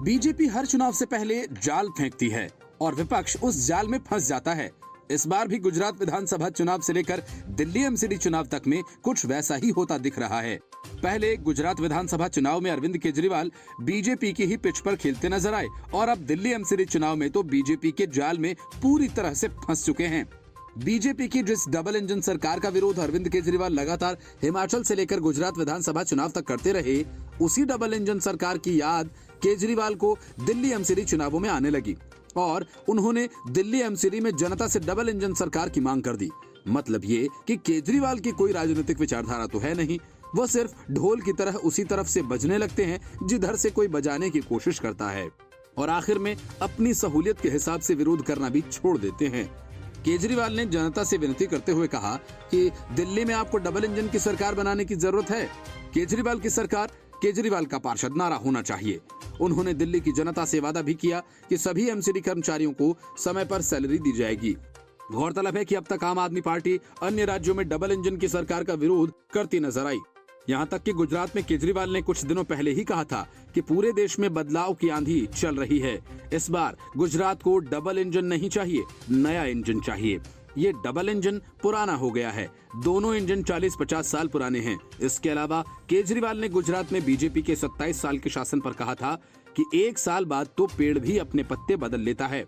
BJP हर चुनाव से पहले जाल फेंकती है और विपक्ष उस जाल में फंस जाता है। इस बार भी गुजरात विधानसभा चुनाव से लेकर दिल्ली एमसीडी चुनाव तक में कुछ वैसा ही होता दिख रहा है। पहले गुजरात विधानसभा चुनाव में अरविंद केजरीवाल बीजेपी की ही पिच पर खेलते नजर आए और अब दिल्ली एमसीडी चुनाव में तो बीजेपी के जाल में पूरी तरह से फंस चुके हैं। बीजेपी की जिस डबल इंजन सरकार का विरोध अरविंद केजरीवाल लगातार हिमाचल से लेकर गुजरात विधानसभा चुनाव तक करते रहे, उसी डबल इंजन सरकार की याद केजरीवाल को दिल्ली एमसीडी चुनावों में आने लगी और उन्होंने दिल्ली एमसीडी में जनता से डबल इंजन सरकार की मांग कर दी। मतलब ये कि केजरीवाल की कोई राजनीतिक विचारधारा तो है नहीं, वो सिर्फ ढोल की तरह उसी तरफ से बजने लगते हैं जिधर से कोई बजाने की कोशिश करता है और आखिर में अपनी सहूलियत के हिसाब से विरोध करना भी छोड़ देते हैं। केजरीवाल ने जनता से विनती करते हुए कहा कि दिल्ली में आपको डबल इंजन की सरकार बनाने की जरूरत है। केजरीवाल की सरकार केजरीवाल का पार्षद नारा होना चाहिए। उन्होंने दिल्ली की जनता से वादा भी किया कि सभी एमसीडी कर्मचारियों को समय पर सैलरी दी जाएगी। गौरतलब है कि अब तक आम आदमी पार्टी अन्य राज्यों में डबल इंजन की सरकार का विरोध करती नजर आई। यहाँ तक कि गुजरात में केजरीवाल ने कुछ दिनों पहले ही कहा था कि पूरे देश में बदलाव की आंधी चल रही है। इस बार गुजरात को डबल इंजन नहीं चाहिए, नया इंजन चाहिए। ये डबल इंजन पुराना हो गया है, दोनों इंजन 40-50 साल पुराने हैं। इसके अलावा केजरीवाल ने गुजरात में बीजेपी के 27 साल के शासन पर कहा था कि 1 साल बाद तो पेड़ भी अपने पत्ते बदल लेता है।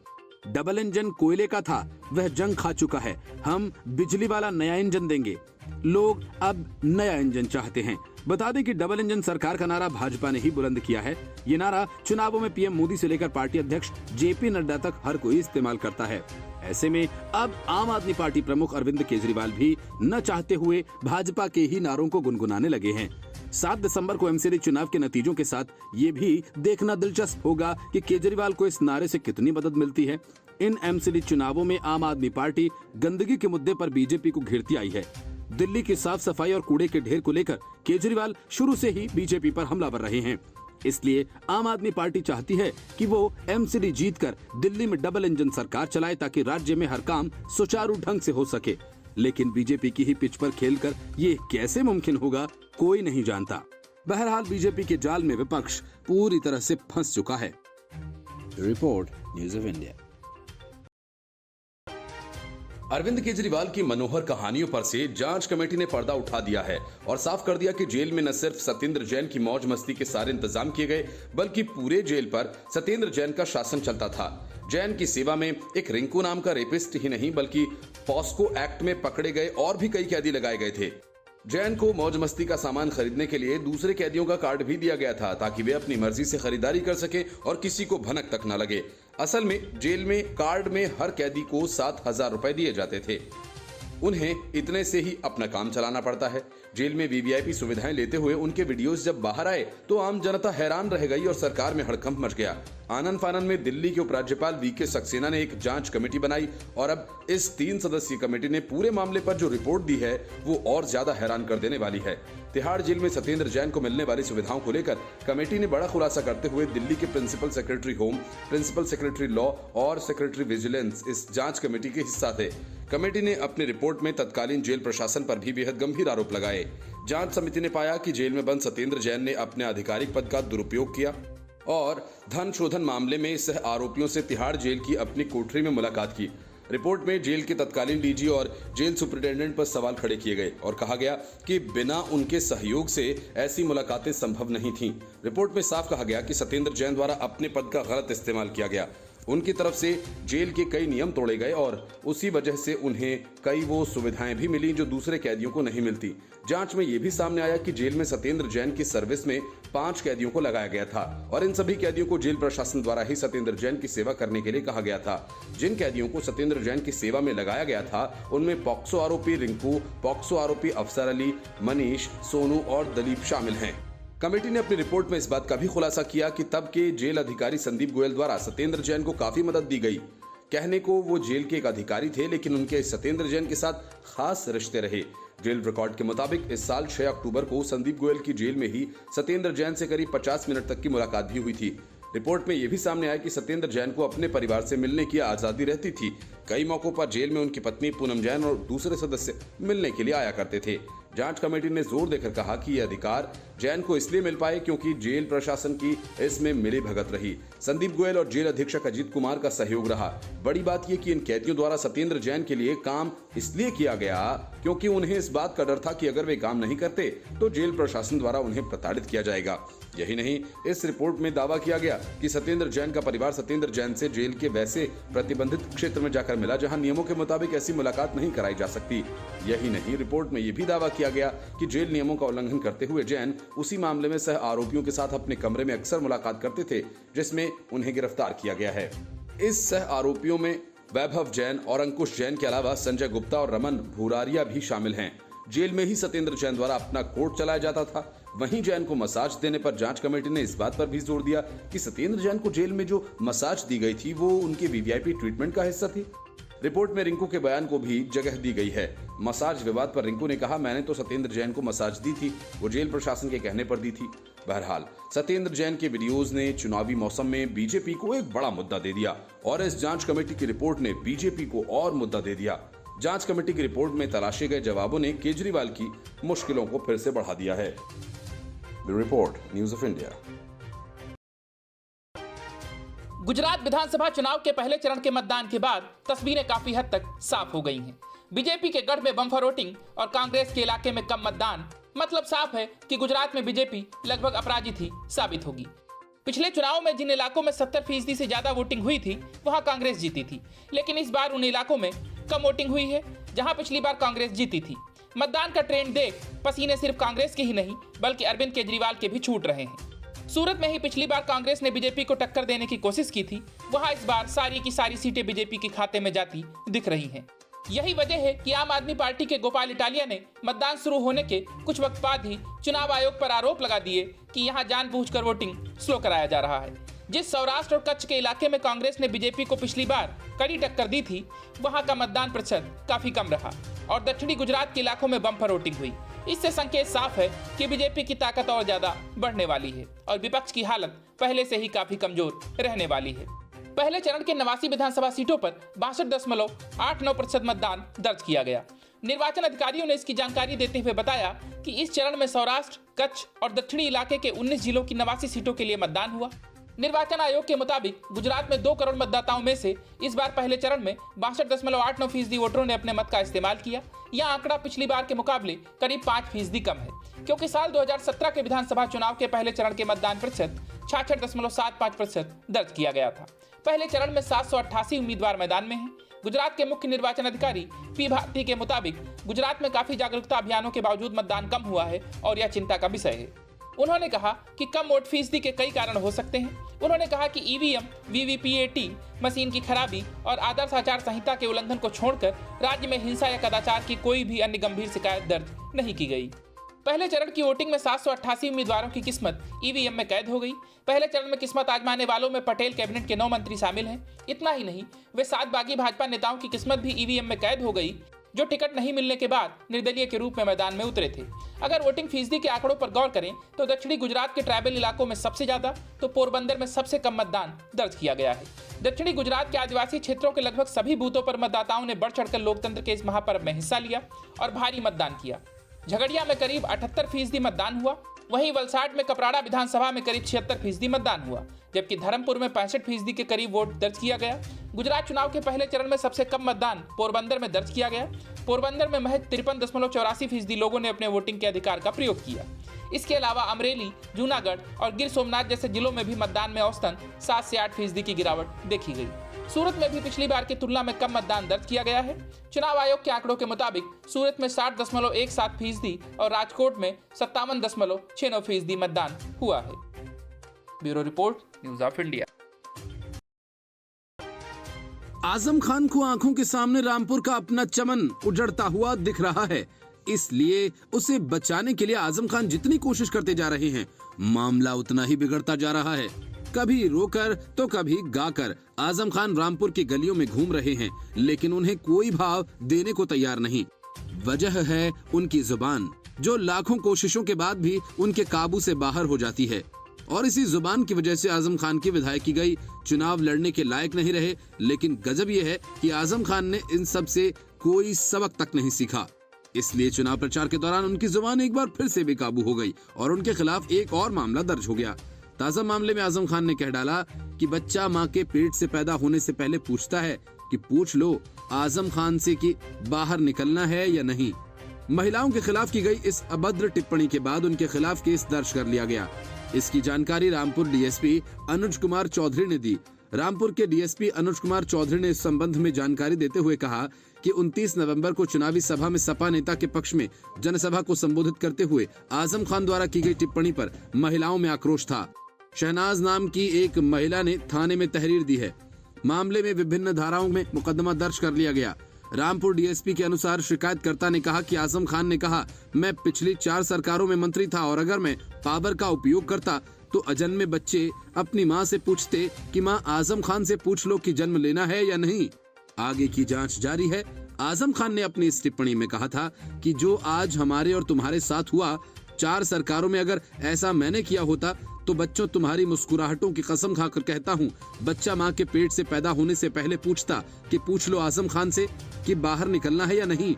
डबल इंजन कोयले का था, वह जंग खा चुका है, हम बिजली वाला नया इंजन देंगे। लोग अब नया इंजन चाहते हैं। बता दें कि डबल इंजन सरकार का नारा भाजपा ने ही बुलंद किया है। ये नारा चुनावों में पीएम मोदी से लेकर पार्टी अध्यक्ष जेपी नड्डा तक हर कोई इस्तेमाल करता है। ऐसे में अब आम आदमी पार्टी प्रमुख अरविंद केजरीवाल भी न चाहते हुए भाजपा के ही नारों को गुनगुनाने लगे हैं। 7 दिसंबर को एमसीडी चुनाव के नतीजों के साथ ये भी देखना दिलचस्प होगा कि केजरीवाल को इस नारे से कितनी मदद मिलती है। इन एमसीडी चुनावों में आम आदमी पार्टी गंदगी के मुद्दे पर बीजेपी को घेरती आई है। दिल्ली की साफ सफाई और कूड़े के ढेर को लेकर केजरीवाल शुरू से ही बीजेपी पर हमलावर रहे हैं। इसलिए आम आदमी पार्टी चाहती है कि वो एमसीडी जीतकर दिल्ली में डबल इंजन सरकार चलाए ताकि राज्य में हर काम सुचारू ढंग से हो सके। लेकिन बीजेपी की ही पिच पर खेलकर ये कैसे मुमकिन होगा, कोई नहीं जानता। बहरहाल बीजेपी के जाल में विपक्ष पूरी तरह से फंस चुका है। Report news of India. Arvind Kejriwal की मनोहर कहानियों पर से जांच कमेटी ने पर्दा उठा दिया है और साफ कर दिया कि जेल में न सिर्फ सत्येंद्र जैन की मौज मस्ती के सारे इंतजाम किए गए, बल्कि पूरे जेल पर सत्येंद्र जैन का शासन चलता था। जैन की सेवा में एक रिंकू नाम का रेपिस्ट ही नहीं बल्कि पॉस्को एक्ट में पकड़े गए और भी कई कैदी लगाए गए थे। जैन को मौज मस्ती का सामान खरीदने के लिए दूसरे कैदियों का कार्ड भी दिया गया था ताकि वे अपनी मर्जी से खरीदारी कर सके और किसी को भनक तक न लगे। असल में जेल में कार्ड में हर कैदी को 7,000 रुपए दिए जाते थे। उन्हें इतने से ही अपना काम चलाना पड़ता है। जेल में वीवीआईपी सुविधाएं लेते हुए उनके वीडियोस जब बाहर आए तो आम जनता हैरान रह गई और सरकार में हड़कंप मच गया। आनंद फानन में दिल्ली के उपराज्यपाल वीके सक्सेना ने एक जांच कमेटी बनाई और अब इस 3 सदस्यीय कमेटी ने पूरे मामले पर जो रिपोर्ट दी है वो और ज्यादा हैरान कर देने वाली है। तिहाड़ जेल में सत्येंद्र जैन को मिलने वाली सुविधाओं को लेकर कमेटी ने बड़ा खुलासा करते हुए दिल्ली के principal secretary home, principal secretary law और सेक्रेटरी विजिलेंस इस जांच कमेटी के हिस्सा थे। कमेटी ने अपनी रिपोर्ट में तत्कालीन जेल प्रशासन पर भी बेहद गंभीर आरोप लगाए। जांच समिति ने पाया कि जेल में बंद सत्येंद्र जैन ने अपने आधिकारिक पद का दुरुपयोग किया और धन शोधन मामले में सह आरोपियों से तिहाड़ जेल की अपनी कोठरी में मुलाकात की। रिपोर्ट में जेल के तत्कालीन डीजी और जेल सुपरिटेंडेंट पर सवाल खड़े किए गए और कहा गया कि बिना उनके सहयोग से ऐसी मुलाकातें संभव नहीं थीं। रिपोर्ट में साफ कहा गया कि सत्येंद्र जैन द्वारा अपने पद का गलत इस्तेमाल किया गया। उनकी तरफ से जेल के कई नियम तोड़े गए और उसी वजह से उन्हें कई वो सुविधाएं भी मिली जो दूसरे कैदियों को नहीं मिलती। जांच में यह भी सामने आया कि जेल में सत्येंद्र जैन की सर्विस में 5 कैदियों को लगाया गया था और इन सभी कैदियों को जेल प्रशासन द्वारा ही सत्येंद्र जैन की सेवा करने के लिए कहा गया था। जिन कैदियों को सत्येंद्र जैन की सेवा में लगाया गया था उनमें पॉक्सो आरोपी रिंकू, पॉक्सो आरोपी अफसर अली, मनीष, सोनू और दलीप शामिल हैं। कमेटी ने अपनी रिपोर्ट में इस बात का भी खुलासा किया कि तब के जेल अधिकारी संदीप गोयल द्वारा सत्येंद्र जैन को काफी मदद दी गई। कहने को वो जेल के एक अधिकारी थे लेकिन उनके सत्येंद्र जैन के साथ खास रिश्ते रहे। जेल रिकॉर्ड के मुताबिक इस साल 6 अक्टूबर को संदीप गोयल की जेल में ही सत्येंद्र जैन से करीब 50 मिनट तक की मुलाकात भी हुई थी। रिपोर्ट में यह भी सामने आया कि सत्येंद्र जैन को अपने परिवार से मिलने की आजादी रहती थी। कई मौकों पर जेल में उनकी पत्नी पूनम जैन और दूसरे सदस्य मिलने के लिए आया करते थे। जांच कमेटी ने जोर देकर कहा कि यह अधिकार जैन को इसलिए मिल पाए क्योंकि जेल प्रशासन की इसमें मिलीभगत रही। संदीप गोयल और जेल अधीक्षक अजीत कुमार का सहयोग रहा। बड़ी बात यह कि इन कैदियों द्वारा सत्येंद्र जैन के लिए काम इसलिए किया गया क्योंकि उन्हें इस बात का डर था कि अगर वे काम नहीं करते तो जेल प्रशासन द्वारा उन्हें प्रताड़ित किया जाएगा। यही नहीं, इस रिपोर्ट में दावा किया गया कि सत्येंद्र जैन का परिवार सत्येंद्र जैन से जेल के वैसे प्रतिबंधित क्षेत्र में जाकर मिला जहां नियमों के मुताबिक ऐसी मुलाकात नहीं कराई जा सकती। यही नहीं, रिपोर्ट में यह भी दावा किया गया कि जेल नियमों का उल्लंघन करते हुए जैन उसी मामले में सह आरोपियों के साथ अपने कमरे में अक्सर मुलाकात करते थे जिसमें उन्हें गिरफ्तार किया गया है। इस सह आरोपियों में वैभव जैन और अंकुश जैन के अलावा संजय गुप्ता और रमन भूरारिया भी शामिल हैं। जेल में ही सत्येंद्र जैन द्वारा अपना कोर्ट चलाया जाता था। वहीं जैन को मसाज देने पर जांच कमेटी ने इस बात पर भी जोर दिया कि सत्येंद्र जैन को जेल में जो मसाज दी गई थी वो उनके वीवीआईपी ट्रीटमेंट का हिस्सा थी। रिपोर्ट में रिंकू के बयान को भी जगह दी गई है। मसाज विवाद पर रिंकू ने कहा, मैंने तो सत्येंद्र जैन को मसाज दी थी, वो जेल प्रशासन के कहने पर दी थी। बहरहाल सत्येंद्र जैन के वीडियोज ने चुनावी मौसम में बीजेपी को एक बड़ा मुद्दा दे दिया और इस जांच कमेटी की रिपोर्ट ने बीजेपी को और मुद्दा दे दिया। जांच कमेटी की रिपोर्ट में तलाशे गए जवाबों ने केजरीवाल की मुश्किलों को फिर से बढ़ा दिया है। Bureau report, news of India. Gujarat विधानसभा चुनाव के पहले चरण के मतदान के बाद तस्वीरें काफी हद तक साफ हो गई हैं। बीजेपी के गढ़ में बम्पर वोटिंग और कांग्रेस के इलाके में कम मतदान, मतलब साफ है कि गुजरात में बीजेपी लगभग अपराजित ही साबित होगी। पिछले चुनाव में जिन इलाकों में 70% से ज्यादा वोटिंग हुई थी वहां कांग्रेस जीती थी, लेकिन इस बार उन इलाकों में कम वोटिंग हुई है जहां पिछली बार कांग्रेस जीती थी। मतदान का ट्रेंड देख पसीने सिर्फ कांग्रेस के ही नहीं बल्कि अरविंद केजरीवाल के भी छूट रहे हैं। सूरत में ही पिछली बार कांग्रेस ने बीजेपी को टक्कर देने की कोशिश की थी, वहां इस बार सारी की सारी सीटें बीजेपी के खाते में जाती दिख रही हैं। यही वजह है कि आम आदमी पार्टी के गोपाल इटालिया ने मतदान शुरू होने के कुछ वक्त बाद ही चुनाव आयोग पर आरोप लगा दिए कि यहां जानबूझकर वोटिंग स्लो कराया जा रहा है। जिस सौराष्ट्र और कच्छ के इलाके में कांग्रेस ने बीजेपी को पिछली बार कड़ी टक्कर दी थी, वहां का मतदान प्रतिशत काफी कम रहा और दक्षिणी गुजरात के इलाकों में बम्पर वोटिंग हुई। इससे संकेत साफ है कि बीजेपी की ताकत और ज्यादा बढ़ने वाली है और विपक्ष की हालत पहले से ही काफी कमजोर रहने वाली है। पहले चरण के 89 विधानसभा सीटों पर 62.89% मतदान दर्ज किया गया। निर्वाचन अधिकारियों ने इसकी जानकारी देते हुए बताया कि इस चरण में सौराष्ट्र, कच्छ और दक्षिणी इलाके के 19 जिलों की 89 सीटों के लिए मतदान हुआ। निर्वाचन आयोग के मुताबिक गुजरात में 2 करोड़ मतदाताओं में से इस बार पहले चरण में 62.89% वोटरों ने अपने मत का इस्तेमाल किया। यह आंकड़ा पिछली बार के मुकाबले करीब 5% कम है, क्योंकि साल 2017 के विधानसभा चुनाव के पहले चरण के मतदान प्रतिशत 66.75% दर्ज किया गया था। पहले चरण में 788 उम्मीदवार मैदान में हैं। गुजरात के मुख्य निर्वाचन अधिकारी पी भारती के मुताबिक गुजरात में काफी जागरूकता अभियानों के बावजूद मतदान कम हुआ है और यह चिंता का विषय है। उन्होंने कहा कि कम वोट फीसदी के कई कारण हो सकते हैं। उन्होंने कहा कि ईवीएम, वीवीपीएटी मशीन की खराबी और आदर्श आचार संहिता के उल्लंघन को छोड़कर राज्य में हिंसा या कदाचार की कोई भी अन्य गंभीर शिकायत दर्ज नहीं की गई। पहले चरण की वोटिंग में 788 उम्मीदवारों की किस्मत ईवीएम में कैद हो गई। पहले चरण में किस्मत आजमाने वालों में पटेल कैबिनेट के 9 मंत्री शामिल हैं। इतना ही नहीं, वे 7 बागी भाजपा नेताओं की किस्मत भी ईवीएम में कैद हो गई, जो टिकट नहीं मिलने के बाद निर्दलीय के रूप में मैदान में उतरे थे। अगर वोटिंग फीसदी के आंकड़ों पर गौर करें तो दक्षिणी गुजरात के ट्राइबल इलाकों में सबसे ज्यादा तो पोरबंदर में सबसे कम मतदान दर्ज किया गया है। दक्षिणी गुजरात के आदिवासी क्षेत्रों के लगभग सभी बूथों पर मतदाताओं ने बढ़ चढ़कर लोकतंत्र के इस महापर्व में हिस्सा लिया और भारी मतदान किया। झगड़िया में करीब 78% मतदान हुआ। वहीं वलसाड में कपराड़ा विधानसभा में करीब 76% मतदान हुआ, जबकि धर्मपुर में 65% के करीब वोट दर्ज किया गया। गुजरात चुनाव के पहले चरण में सबसे कम मतदान पोरबंदर में दर्ज किया गया। पोरबंदर में महज 53.84% लोगों ने अपने वोटिंग के अधिकार का प्रयोग किया। इसके अलावा अमरेली, जूनागढ़ और गिर सोमनाथ जैसे जिलों में भी मतदान में औसतन 7 से 8% की गिरावट देखी गई। सूरत में भी पिछली बार की तुलना में कम मतदान दर्ज किया गया है। चुनाव आयोग के आंकड़ों के मुताबिक सूरत में 60.17% और राजकोट में 57.69% मतदान हुआ है। Bureau report, news of India. Azam Khan को आंखों के सामने रामपुर का अपना चमन उजड़ता हुआ दिख रहा है, इसलिए उसे बचाने के लिए आजम खान जितनी कोशिश करते जा रहे हैं, मामला उतना ही बिगड़ता जा रहा है। कभी रोकर तो कभी गाकर आजम खान रामपुर की गलियों में घूम रहे हैं, लेकिन उन्हें कोई भाव देने को तैयार नहीं। वजह है उनकी जुबान, जो लाखों कोशिशों के बाद भी उनके काबू से बाहर हो जाती है। और इसी जुबान की वजह से आजम खान की विधायकी गई चुनाव लड़ने के लायक नहीं रहे। लेकिन गजब यह है कि आजम खान ने इन सब से कोई सबक तक नहीं सीखा। इसलिए चुनाव प्रचार के दौरान उनकी जुबान एक बार फिर से बेकाबू हो गई और उनके खिलाफ एक और मामला दर्ज हो गया। ताजा मामले में आजम खान ने कह डाला कि बच्चा मां के पेट से पैदा होने से पहले पूछता है कि पूछ लो आजम खान से कि बाहर निकलना है या नहीं। महिलाओं के खिलाफ की गई इस अभद्र टिप्पणी के बाद उनके खिलाफ केस दर्ज कर लिया गया। इसकी जानकारी रामपुर डीएसपी अनुज कुमार चौधरी ने दी। रामपुर के डीएसपी अनुज कुमार चौधरी ने इस संबंध में जानकारी देते हुए कहा कि 29 नवंबर को चुनावी सभा में सपा नेता के पक्ष में जनसभा को संबोधित करते हुए आजम खान द्वारा की गई टिप्पणी पर महिलाओं में आक्रोश था। शहनाज नाम की एक महिला ने थाने में तहरीर दी है। मामले में विभिन्न धाराओं में मुकदमा दर्ज कर लिया गया। रामपुर डीएसपी के अनुसार शिकायतकर्ता ने कहा कि आजम खान ने कहा, मैं पिछली 4 सरकारों में मंत्री था और अगर मैं पावर का उपयोग करता तो अजन्मे बच्चे अपनी मां से पूछते कि मां आजम खान से पूछ लो कि जन्म लेना है या नहीं। आगे की जांच जारी है। आजम खान ने अपनी इस टिप्पणी में कहा था कि जो आज हमारे और तुम्हारे साथ हुआ, 4 सरकारों में अगर ऐसा मैंने किया होता तो बच्चों तुम्हारी मुस्कुराहटों की कसम खाकर कहता हूँ, बच्चा माँ के पेट से पैदा होने से पहले पूछता कि पूछ लो आजम खान से कि बाहर निकलना है या नहीं।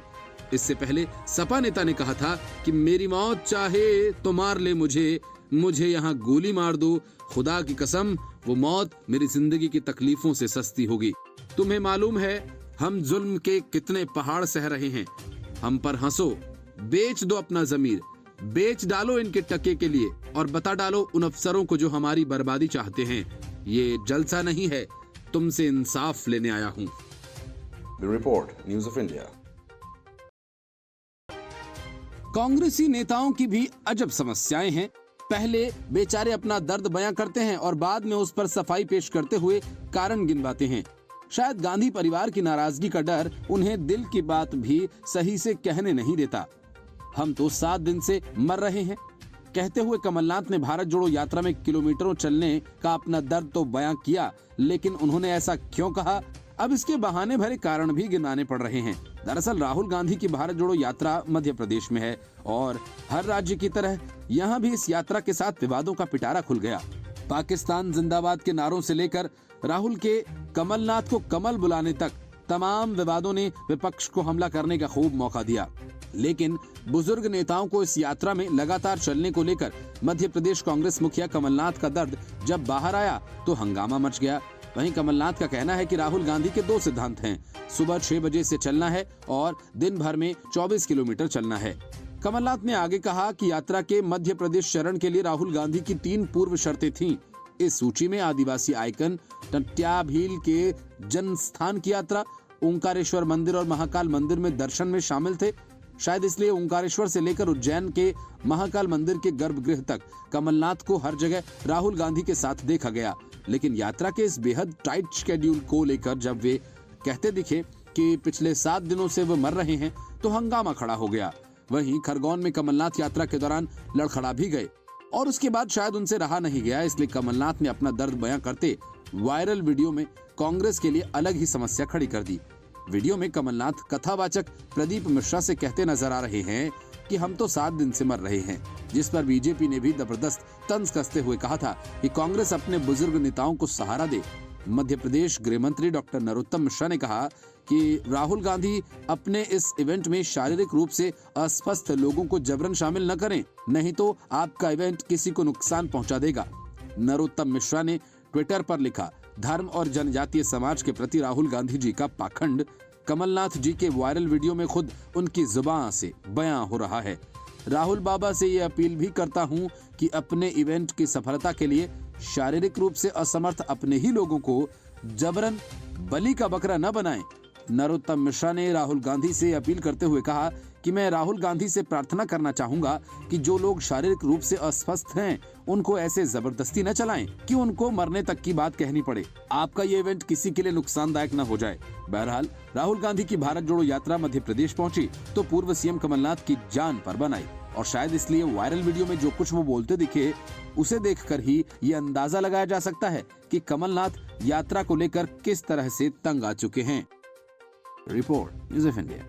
इससे पहले सपा नेता ने कहा था कि मेरी मौत चाहे तो मार ले मुझे यहाँ गोली मार दो, खुदा की कसम वो मौत मेरी जिंदगी की तकलीफों से सस्ती होगी। तुम्हें मालूम है हम जुल्म के कितने पहाड़ सह रहे हैं, हम पर हंसो, बेच दो अपना जमीर, बेच डालो इनके टके के लिए और बता डालो उन अफसरों को जो हमारी बर्बादी चाहते हैं, ये जलसा नहीं है, तुमसे इंसाफ लेने आया हूँ। Report news of India. कांग्रेसी नेताओं की भी अजब समस्याएं हैं। पहले बेचारे अपना दर्द बयां करते हैं और बाद में उस पर सफाई पेश करते हुए कारण गिनवाते हैं। शायद गांधी परिवार की नाराजगी का डर उन्हें दिल की बात भी सही से कहने नहीं देता। हम तो 7 दिन से मर रहे हैं कहते हुए कमलनाथ ने भारत जोड़ो यात्रा में किलोमीटरों चलने का अपना दर्द तो बयां किया, लेकिन उन्होंने ऐसा क्यों कहा, अब इसके बहाने भरे कारण भी गिनाने पड़ रहे हैं। दरअसल राहुल गांधी की भारत जोड़ो यात्रा मध्य प्रदेश में है और हर राज्य की तरह यहाँ भी इस यात्रा के साथ विवादों का पिटारा खुल गया। पाकिस्तान जिंदाबाद के नारों से लेकर राहुल के कमलनाथ को कमल बुलाने तक तमाम विवादों ने विपक्ष को हमला करने का खूब मौका दिया। लेकिन बुजुर्ग नेताओं को इस यात्रा में लगातार चलने को लेकर मध्य प्रदेश कांग्रेस मुखिया कमलनाथ का दर्द जब बाहर आया तो हंगामा मच गया। वहीं कमलनाथ का कहना है कि राहुल गांधी के 2 सिद्धांत हैं, सुबह 6 बजे से चलना है और दिन भर में 24 किलोमीटर चलना है। कमलनाथ ने आगे कहा कि यात्रा के मध्य प्रदेश चरण के लिए राहुल गांधी की 3 पूर्व शर्तें थीं। इस सूची में आदिवासी आइकन टंट्या भील के जन्म स्थान की यात्रा, ओंकारेश्वर मंदिर और महाकाल मंदिर में दर्शन में शामिल थे। शायद इसलिए ओंकारेश्वर से लेकर उज्जैन के महाकाल मंदिर के गर्भगृह तक कमलनाथ को हर जगह राहुल गांधी के साथ देखा गया। लेकिन यात्रा के इस बेहद टाइट शेड्यूल को लेकर जब वे कहते दिखे कि पिछले 7 दिनों से वो मर रहे हैं तो हंगामा खड़ा हो गया। वहीं खरगोन में कमलनाथ यात्रा के दौरान लड़खड़ा भी गए और उसके बाद शायद उनसे रहा नहीं गया, इसलिए कमलनाथ ने अपना दर्द बयां करते वायरल वीडियो में कांग्रेस के लिए अलग ही समस्या खड़ी कर दी। वीडियो में कमलनाथ कथावाचक प्रदीप मिश्रा से कहते नजर आ रहे हैं कि हम तो 7 दिन से मर रहे हैं, जिस पर बीजेपी ने भी जबरदस्त तंज कसते हुए कहा था कि कांग्रेस अपने बुजुर्ग नेताओं को सहारा दे। मध्य प्रदेश गृह मंत्री डॉक्टर नरोत्तम मिश्रा ने कहा कि राहुल गांधी अपने इस इवेंट में शारीरिक रूप से अस्वस्थ लोगों को जबरन शामिल न करें, नहीं तो आपका इवेंट किसी को नुकसान पहुंचा देगा। नरोत्तम मिश्रा ने ट्विटर पर लिखा, धर्म और जनजातीय समाज के प्रति राहुल गांधी जी का पाखंड कमलनाथ जी के वायरल वीडियो में खुद उनकी जुबान से बयां हो रहा है। राहुल बाबा से ये अपील भी करता हूं कि अपने इवेंट की सफलता के लिए शारीरिक रूप से असमर्थ अपने ही लोगों को जबरन बलि का बकरा न बनाएं। नरोत्तम मिश्रा ने राहुल गांधी से अपील करते हुए कहा कि मैं राहुल गांधी से प्रार्थना करना चाहूंगा कि जो लोग शारीरिक रूप से अस्वस्थ हैं उनको ऐसे जबरदस्ती न चलाएं कि उनको मरने तक की बात कहनी पड़े। आपका ये इवेंट किसी के लिए नुकसानदायक न हो जाए। बहरहाल राहुल गांधी की भारत जोड़ो यात्रा मध्य प्रदेश पहुंची तो पूर्व सीएम कमलनाथ की जान पर बनाई और शायद इसलिए वायरल वीडियो में जो कुछ वो बोलते दिखे उसे देखकर ही ये अंदाजा लगाया जा सकता है कि कमलनाथ यात्रा को लेकर किस तरह से तंग आ चुके हैं। Report news of India.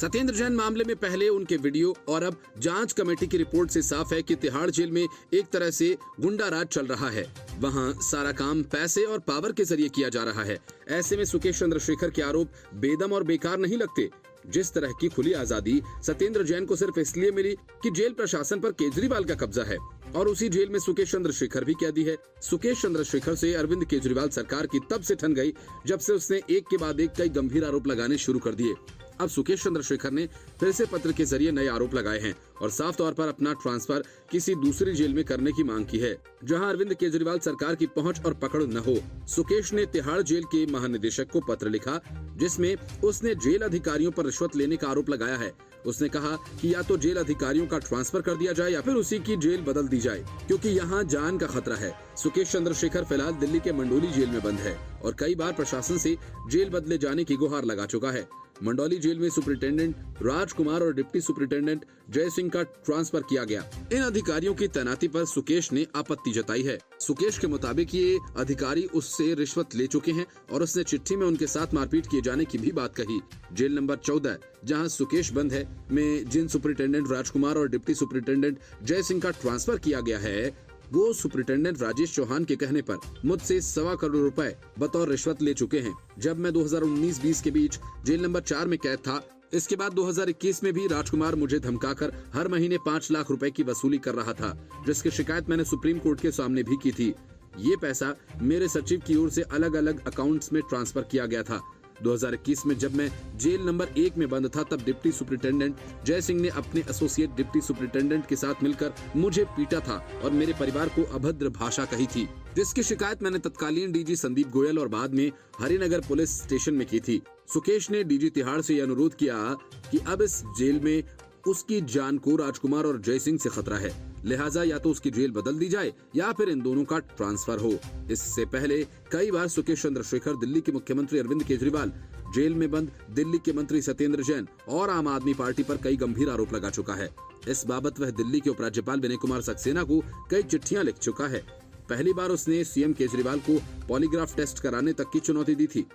Satyendra Jain मामले में पहले उनके वीडियो और अब जांच कमेटी की रिपोर्ट से साफ है कि तिहाड़ जेल में एक तरह से गुंडा राज चल रहा है। वहां सारा काम पैसे और पावर के जरिए किया जा रहा है। ऐसे में सुकेश चंद्रशेखर के आरोप बेदम और बेकार नहीं लगते। जिस तरह की खुली आजादी सत्येंद्र जैन को सिर्फ इसलिए मिली कि जेल प्रशासन पर केजरीवाल का कब्जा है, और उसी जेल में सुकेश चंद्रशेखर भी कैदी है। सुकेश चंद्रशेखर से अरविंद केजरीवाल सरकार की तब से ठन गई जब से उसने एक के बाद एक कई गंभीर आरोप लगाने शुरू कर दिए। अब सुकेश चंद्रशेखर ने फिर से पत्र के जरिए नए आरोप लगाए हैं और साफ तौर पर अपना ट्रांसफर किसी दूसरी जेल में करने की मांग की है, जहां अरविंद केजरीवाल सरकार की पहुंच और पकड़ न हो। सुकेश ने तिहाड़ जेल के महानिदेशक को पत्र लिखा, जिसमें उसने जेल अधिकारियों पर रिश्वत लेने का आरोप लगाया है। उसने कहा कि या तो जेल अधिकारियों का ट्रांसफर कर दिया जाए या फिर उसी की जेल बदल दी जाए, क्योंकि यहाँ जान का खतरा है। सुकेश चंद्रशेखर फिलहाल दिल्ली के मंडोली जेल में बंद है और कई बार प्रशासन से जेल बदले जाने की गुहार लगा चुका है। मंडौली जेल में सुपरिटेंडेंट राजकुमार और डिप्टी सुपरिटेंडेंट जय सिंह का ट्रांसफर किया गया। इन अधिकारियों की तैनाती पर सुकेश ने आपत्ति जताई है। सुकेश के मुताबिक ये अधिकारी उससे रिश्वत ले चुके हैं और उसने चिट्ठी में उनके साथ मारपीट किए जाने की भी बात कही। जेल नंबर 14 जहां सुकेश बंद है में जिन सुपरिटेंडेंट राजकुमार और डिप्टी सुपरिटेंडेंट जय सिंह का ट्रांसफर किया गया है, वो सुपरिटेंडेंट राजेश चौहान के कहने पर मुझसे 1.25 करोड़ रुपए बतौर रिश्वत ले चुके हैं। जब मैं 2019-20 के बीच जेल नंबर 4 में कैद था, इसके बाद 2021 में भी राजकुमार मुझे धमकाकर हर महीने 5 लाख रुपए की वसूली कर रहा था, जिसकी शिकायत मैंने सुप्रीम कोर्ट के सामने भी की थी। ये पैसा मेरे सचिव की ओर से अलग अलग अकाउंट्स में ट्रांसफर किया गया था। 2021 में जब मैं जेल नंबर 1 में बंद था, तब डिप्टी सुपरिटेंडेंट जय सिंह ने अपने एसोसिएट डिप्टी सुपरिटेंडेंट के साथ मिलकर मुझे पीटा था और मेरे परिवार को अभद्र भाषा कही थी, जिसकी शिकायत मैंने तत्कालीन डीजी संदीप गोयल और बाद में हरिनगर पुलिस स्टेशन में की थी। सुकेश ने डीजी तिहाड़ से यह अनुरोध किया कि अब इस जेल में उसकी जान को राजकुमार और जय सिंह से खतरा है, लिहाजा या तो उसकी जेल बदल दी जाए या फिर इन दोनों का ट्रांसफर हो। इससे पहले कई बार सुकेश चंद्रशेखर, दिल्ली के मुख्यमंत्री अरविंद केजरीवाल, जेल में बंद दिल्ली के मंत्री सत्येंद्र जैन और आम आदमी पार्टी पर कई गंभीर आरोप लगा चुका है। इस बाबत वह दिल्ली के उपराज्यपाल विनय कुमार सक्सेना को कई चिट्ठियां लिख चुका है। पहली बार उसने सीएम केजरीवाल को पॉलीग्राफ टेस्ट कराने तक की चुनौती दी थी।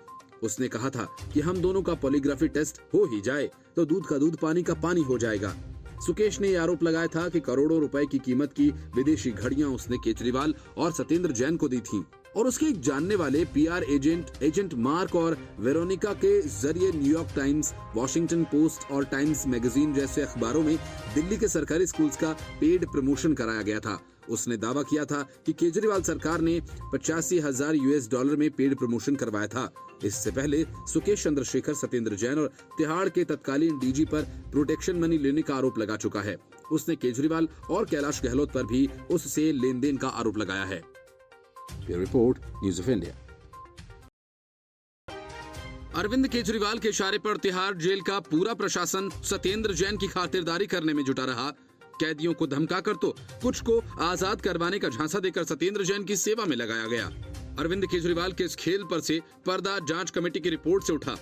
उसने कहा था कि हम दोनों का पॉलीग्राफी टेस्ट हो ही जाए तो दूध का दूध, पानी का पानी हो जाएगा। सुकेश ने आरोप लगाया था कि करोड़ों रुपए की कीमत की विदेशी घड़ियां उसने केजरीवाल और सत्येंद्र जैन को दी थीं और उसके एक जानने वाले पीआर एजेंट मार्क और वेरोनिका के जरिए न्यूयॉर्क टाइम्स, वॉशिंगटन पोस्ट और टाइम्स मैगजीन जैसे अखबारों में दिल्ली के सरकारी स्कूल्स का पेड प्रमोशन कराया गया था। उसने दावा किया था कि केजरीवाल सरकार ने $85,000 में पेड प्रमोशन करवाया था। इससे पहले सुकेश चंद्रशेखर सत्येंद्र जैन और तिहाड़ के तत्कालीन डीजी पर प्रोटेक्शन मनी लेने का आरोप लगा चुका है। उसने केजरीवाल और कैलाश गहलोत पर भी उससे लेन देन का आरोप लगाया है। Report news of India. Arvind Kejriwal के इशारे पर तिहाड़ जेल का पूरा प्रशासन सत्येंद्र जैन की खातिरदारी करने में जुटा रहा। कैदियों को धमकाकर तो कुछ को आजाद करवाने का झांसा देकर सत्येंद्र जैन की सेवा में लगाया गया। अरविंद केजरीवाल के इस खेल पर से पर्दा जांच कमेटी की रिपोर्ट से उठा।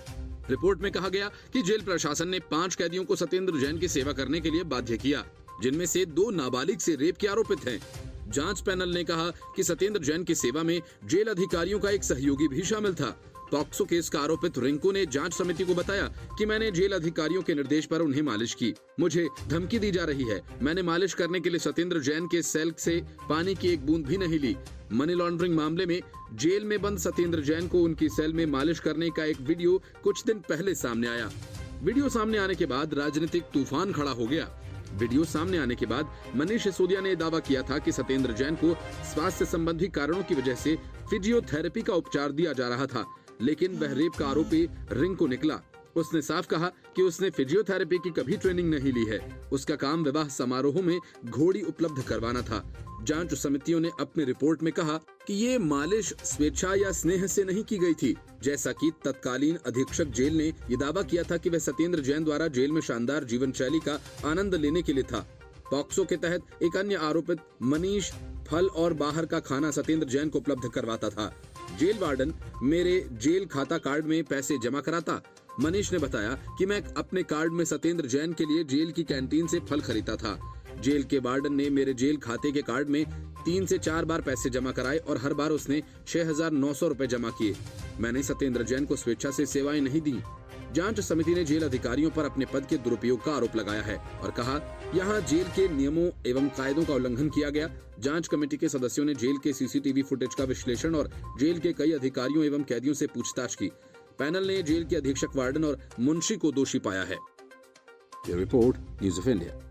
रिपोर्ट में कहा गया कि जेल प्रशासन ने 5 कैदियों को सत्येंद्र जैन की सेवा करने के लिए बाध्य किया, जिनमें से 2 नाबालिग से रेप के आरोपित हैं। जांच पैनल ने कहा कि सत्येंद्र जैन की सेवा में जेल अधिकारियों का एक सहयोगी भी शामिल था। पॉक्सो केस का आरोपित रिंकू ने जांच समिति को बताया कि मैंने जेल अधिकारियों के निर्देश पर उन्हें मालिश की। मुझे धमकी दी जा रही है। मैंने मालिश करने के लिए सत्येंद्र जैन के सेल से पानी की एक बूंद भी नहीं ली। मनी लॉन्ड्रिंग मामले में जेल में बंद सत्येंद्र जैन को उनकी सेल में मालिश करने का एक वीडियो कुछ दिन पहले सामने आया। वीडियो सामने आने के बाद राजनीतिक तूफान खड़ा हो गया। वीडियो सामने आने के बाद मनीष सिसोदिया ने दावा किया था कि सत्येंद्र जैन को स्वास्थ्य संबंधी कारणों की वजह से फिजियोथेरेपी का उपचार दिया जा रहा था, लेकिन वह रेप का आरोपी रिंकू निकला। उसने साफ कहा कि उसने फिजियोथेरेपी की कभी ट्रेनिंग नहीं ली है। उसका काम विवाह समारोह में घोड़ी उपलब्ध करवाना था। जांच समितियों ने अपनी रिपोर्ट में कहा कि ये मालिश स्वेच्छा या स्नेह से नहीं की गई थी, जैसा कि तत्कालीन अधीक्षक जेल ने यह दावा किया था कि वह सत्येंद्र जैन द्वारा जेल में शानदार जीवन शैली का आनंद लेने के लिए था। पॉक्सो के तहत एक अन्य आरोपित मनीष फल और बाहर का खाना सत्येंद्र जैन को उपलब्ध करवाता था। जेल वार्डन मेरे जेल खाता कार्ड में पैसे जमा कराता। मनीष ने बताया कि मैं अपने कार्ड में सत्येंद्र जैन के लिए जेल की कैंटीन से फल खरीदता था। जेल के वार्डन ने मेरे जेल खाते के कार्ड में 3 से 4 बार पैसे जमा कराए और हर बार उसने 6,900 रुपए जमा किए। मैंने सत्येंद्र जैन को स्वेच्छा से सेवाएं नहीं दी। जांच समिति ने जेल अधिकारियों पर अपने पद के दुरुपयोग का आरोप लगाया है और कहा, यहां जेल के नियमों एवं कायदों का उल्लंघन किया गया। जांच कमेटी के सदस्यों ने जेल के सीसीटीवी फुटेज का विश्लेषण और जेल के कई अधिकारियों एवं कैदियों से पूछताछ की। पैनल ने जेल के अधीक्षक वार्डन और मुंशी को दोषी पाया है। ये report news of India.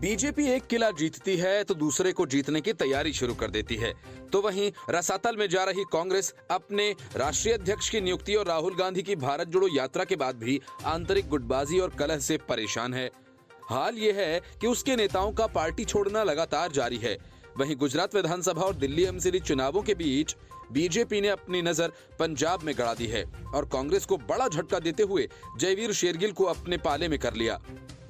BJP एक किला जीतती है तो दूसरे को जीतने की तैयारी शुरू कर देती है, तो वहीं रसातल में जा रही कांग्रेस अपने राष्ट्रीय अध्यक्ष की नियुक्ति और राहुल गांधी की भारत जोड़ो यात्रा के बाद भी आंतरिक गुटबाजी और कलह से परेशान है। हाल ये है कि उसके नेताओं का पार्टी छोड़ना लगातार जारी है। वहीं गुजरात विधानसभा और दिल्ली एमसीडी चुनावों के बीच बीजेपी ने अपनी नजर पंजाब में गड़ा दी है और कांग्रेस को बड़ा झटका देते हुए जयवीर शेरगिल को अपने पाले में कर लिया।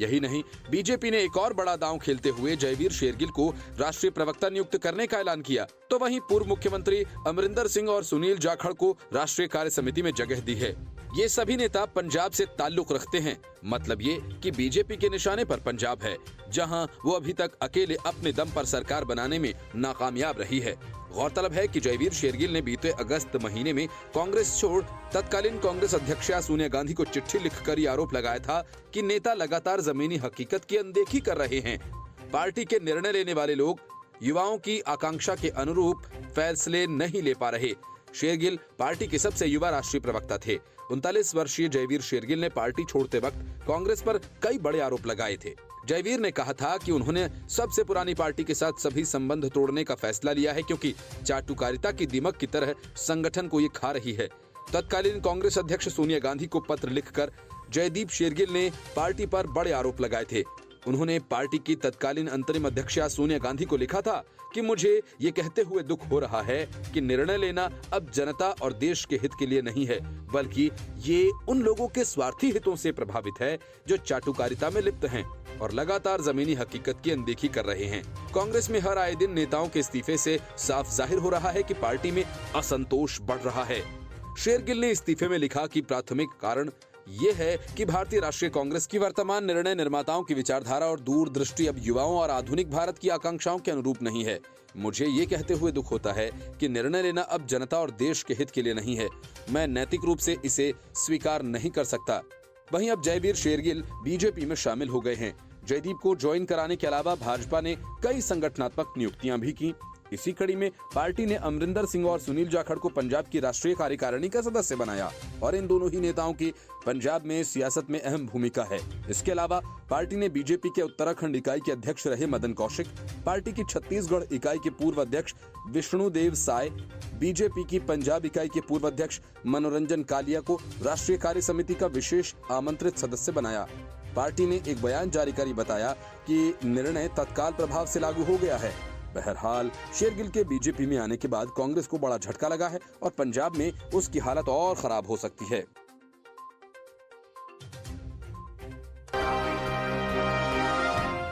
यही नहीं, बीजेपी ने एक और बड़ा दांव खेलते हुए जयवीर शेरगिल को राष्ट्रीय प्रवक्ता नियुक्त करने का ऐलान किया। तो वहीं पूर्व मुख्यमंत्री अमरिंदर सिंह और सुनील जाखड़ को राष्ट्रीय कार्य समिति में जगह दी है। ये सभी नेता पंजाब से ताल्लुक रखते हैं। मतलब ये कि बीजेपी के निशाने पर पंजाब है, जहां वो अभी तक अकेले अपने दम पर सरकार बनाने में नाकामयाब रही है। गौरतलब है कि जयवीर शेरगिल ने बीते अगस्त महीने में कांग्रेस छोड़ तत्कालीन कांग्रेस अध्यक्ष सोनिया गांधी को चिट्ठी लिखकर ये आरोप लगाया था कि नेता लगातार जमीनी हकीकत की अनदेखी कर रहे हैं। पार्टी के निर्णय लेने वाले लोग युवाओं की आकांक्षा के अनुरूप फैसले नहीं ले पा रहे। शेरगिल पार्टी के सबसे युवा राष्ट्रीय प्रवक्ता थे। 39 वर्षीय जयवीर शेरगिल ने पार्टी छोड़ते वक्त कांग्रेस पर कई बड़े आरोप लगाए थे। जयवीर ने कहा था कि उन्होंने सबसे पुरानी पार्टी के साथ सभी संबंध तोड़ने का फैसला लिया है, क्योंकि चाटुकारिता की दीमक की तरह संगठन को ये खा रही है। तत्कालीन कांग्रेस अध्यक्ष सोनिया गांधी को पत्र लिखकर जयदीप शेरगिल ने पार्टी पर बड़े आरोप लगाए थे। उन्होंने पार्टी की तत्कालीन अंतरिम अध्यक्ष सोनिया गांधी को लिखा था कि मुझे ये कहते हुए दुख हो रहा है कि निर्णय लेना अब जनता और देश के हित के लिए नहीं है, बल्कि ये उन लोगों के स्वार्थी हितों से प्रभावित है जो चाटुकारिता में लिप्त हैं और लगातार जमीनी हकीकत की अनदेखी कर रहे हैं। कांग्रेस में हर आए दिन नेताओं के इस्तीफे से साफ जाहिर हो रहा है कि पार्टी में असंतोष बढ़ रहा है। शेरगिल ने इस्तीफे में लिखा कि प्राथमिक कारण ये है कि भारतीय राष्ट्रीय कांग्रेस की वर्तमान निर्णय निर्माताओं की विचारधारा और दूरदृष्टि अब युवाओं और आधुनिक भारत की आकांक्षाओं के अनुरूप नहीं है। मुझे ये कहते हुए दुख होता है कि निर्णय लेना अब जनता और देश के हित के लिए नहीं है। मैं नैतिक रूप से इसे स्वीकार नहीं कर सकता। वहीं अब जयवीर शेरगिल बीजेपी में शामिल हो गए हैं। जयदीप को ज्वाइन कराने के अलावा भाजपा ने कई संगठनात्मक नियुक्तियां भी की। इसी कड़ी में पार्टी ने अमरिंदर सिंह और सुनील जाखड़ को पंजाब की राष्ट्रीय कार्यकारिणी का सदस्य बनाया और इन दोनों ही नेताओं की पंजाब में सियासत में अहम भूमिका है। इसके अलावा पार्टी ने बीजेपी के उत्तराखंड इकाई के अध्यक्ष रहे मदन कौशिक, पार्टी की छत्तीसगढ़ इकाई के पूर्व अध्यक्ष विष्णुदेव साय, बीजेपी की पंजाब इकाई के पूर्व अध्यक्ष मनोरंजन कालिया को राष्ट्रीय कार्य समिति का विशेष आमंत्रित सदस्य बनाया। पार्टी ने एक बयान जारी कर बताया कि निर्णय तत्काल प्रभाव से लागू हो गया है। बहरहाल शेरगिल के बीजेपी में आने के बाद कांग्रेस को बड़ा झटका लगा है और पंजाब में उसकी हालत और खराब हो सकती है।